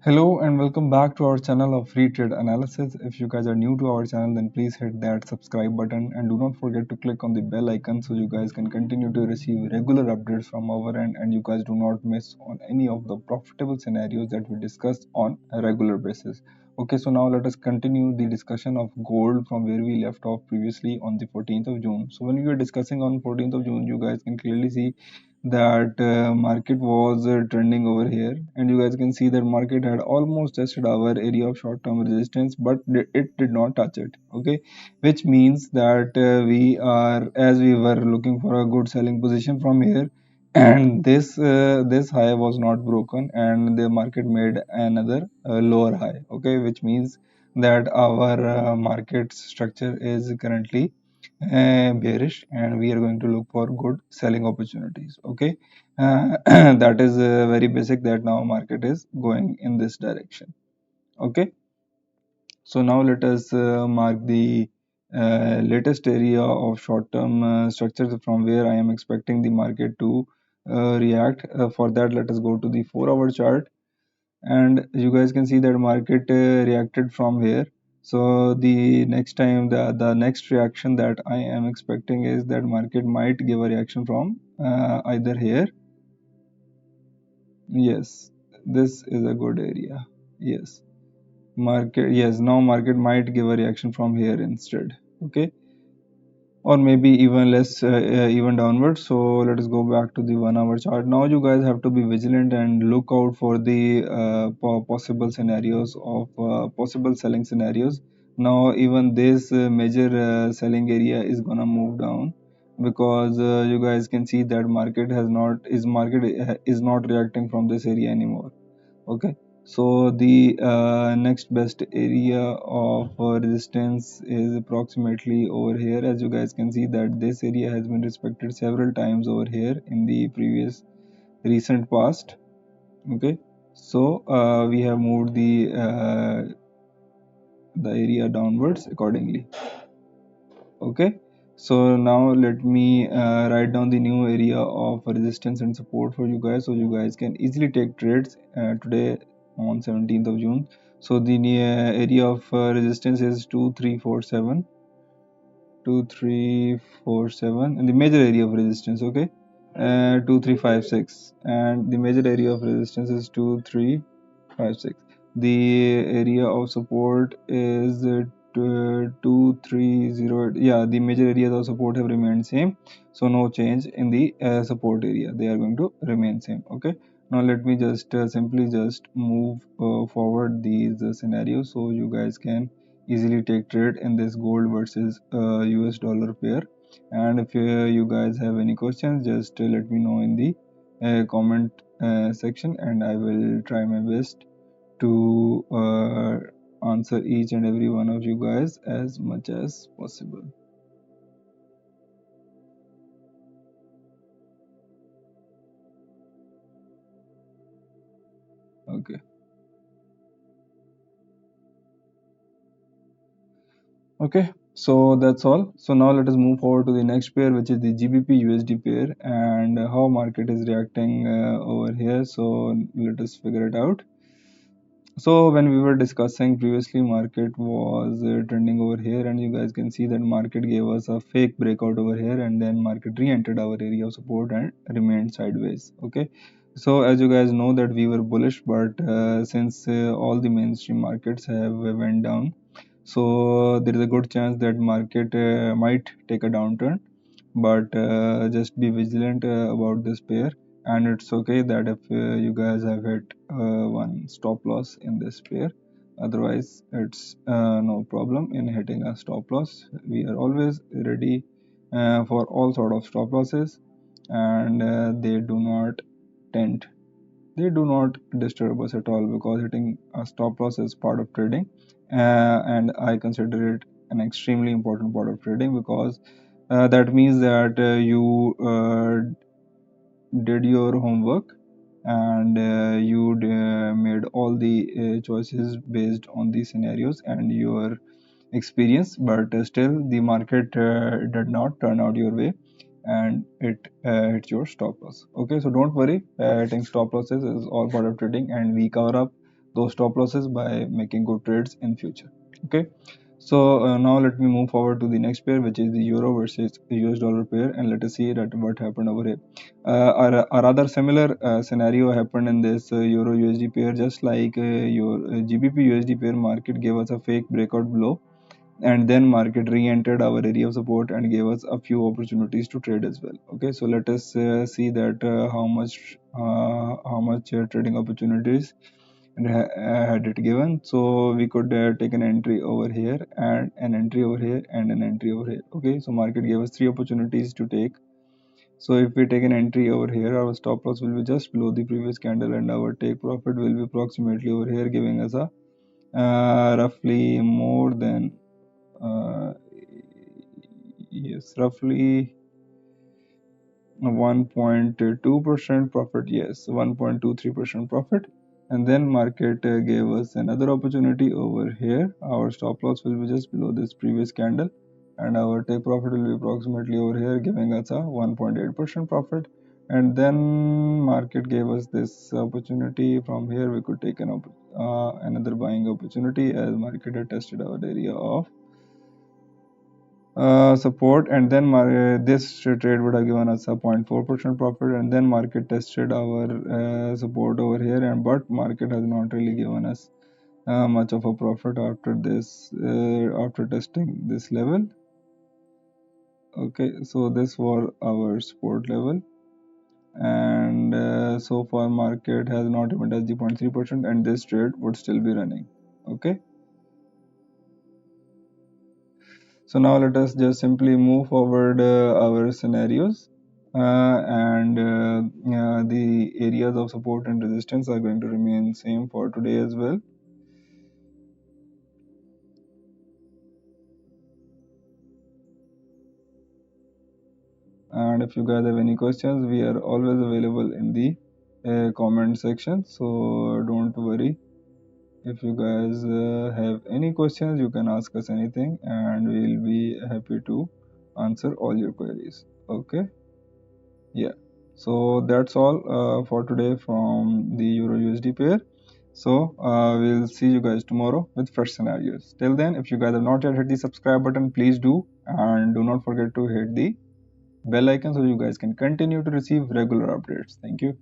Hello and welcome back to our channel of free trade analysis. If you guys are new to our channel, then please hit that subscribe button and do not forget to click on the bell icon so you guys can continue to receive regular updates from our end and you guys do not miss on any of the profitable scenarios that we discuss on a regular basis. Okay, so now let us continue the discussion of gold from where we left off previously on the 14th of June. So when we were discussing on 14th of June, you guys can clearly see that market was trending over here, and you guys can see that market had almost tested our area of short-term resistance, but it did not touch it. Okay, which means that we are, as we were looking for a good selling position from here, and this high was not broken and the market made another lower high. Okay, which means that our market structure is currently bearish and we are going to look for good selling opportunities. Okay, that is very basic, that now market is going in this direction. Okay, so now let us mark the latest area of short-term structures from where I am expecting the market to react. For that, let us go to the 4-hour chart, and you guys can see that market reacted from here. So the next time, the next reaction that I am expecting is that market might give a reaction from either here. Yes, this is a good area. Yes, market, yes, now market might give a reaction from here instead. Okay, or maybe even less, even downwards. So let us go back to the 1-hour chart. Now you guys have to be vigilant and look out for the possible scenarios of possible selling scenarios. Now even this major selling area is gonna move down, because you guys can see that market is not reacting from this area anymore. Okay, so the next best area of resistance is approximately over here. As you guys can see that this area has been respected several times over here in the previous recent past. Okay, so we have moved the area downwards accordingly. Okay, so now let me write down the new area of resistance and support for you guys, so you guys can easily take trades today on 17th of June. So the area of resistance is 2347, 2347, and the major area of resistance, okay, 2356, and the major area of resistance is 2356. The area of support is 2308. Yeah, the major areas of support have remained same, so no change in the support area, they are going to remain same. Okay, now let me just simply just move forward these scenarios so you guys can easily take trade in this gold versus US dollar pair. And if you guys have any questions, just let me know in the comment section, and I will try my best to answer each and every one of you guys as much as possible. Okay, okay, so that's all. So now let us move forward to the next pair, which is the GBP USD pair, and how market is reacting over here. So let us figure it out. So when we were discussing previously, market was trending over here, and you guys can see that market gave us a fake breakout over here, and then market re-entered our area of support and remained sideways. Okay, so as you guys know that we were bullish, but since all the mainstream markets have went down, so there is a good chance that market might take a downturn, but just be vigilant about this pair. And it's okay that if you guys have hit one stop loss in this pair, otherwise it's no problem in hitting a stop loss. We are always ready for all sort of stop losses, and tend they do not disturb us at all, because hitting a stop loss is part of trading, and I consider it an extremely important part of trading, because that means that you did your homework, and you made all the choices based on the scenarios and your experience, but still the market did not turn out your way and it hits your stop loss. Okay, so don't worry, hitting stop losses is all part of trading, and we cover up those stop losses by making good trades in future. Okay, so now let me move forward to the next pair, which is the euro versus the US dollar pair, and let us see that what happened over here. A rather similar scenario happened in this euro USD pair. Just like your GBP USD pair, market gave us a fake breakout below, and then market re-entered our area of support and gave us a few opportunities to trade as well. Okay, so let us see that how much trading opportunities had it given. So we could take an entry over here and an entry over here and an entry over here. Okay, so market gave us 3 opportunities to take. So if we take an entry over here, our stop loss will be just below the previous candle, and our take profit will be approximately over here, giving us a roughly more than yes, roughly 1.2% profit. Yes, 1.23% profit. And then market gave us another opportunity over here. Our stop loss will be just below this previous candle, and our take profit will be approximately over here, giving us a 1.8% profit. And then market gave us this opportunity. From here we could take another buying opportunity, as market had tested our area of support, and then this trade would have given us a 0.4% profit, and then market tested our support over here, and but market has not really given us much of a profit after this after testing this level. Okay, so this was our support level, and so far market has not even touched the 0.3%, and this trade would still be running. Okay, so now let us just simply move forward our scenarios, and the areas of support and resistance are going to remain same for today as well. And if you guys have any questions, we are always available in the comment section, so don't worry. If you guys have any questions, you can ask us anything, and we'll be happy to answer all your queries. Okay, yeah, so that's all for today from the Euro USD pair. So we'll see you guys tomorrow with fresh scenarios. Till then, if you guys have not yet hit the subscribe button, please do, and do not forget to hit the bell icon so you guys can continue to receive regular updates. Thank you.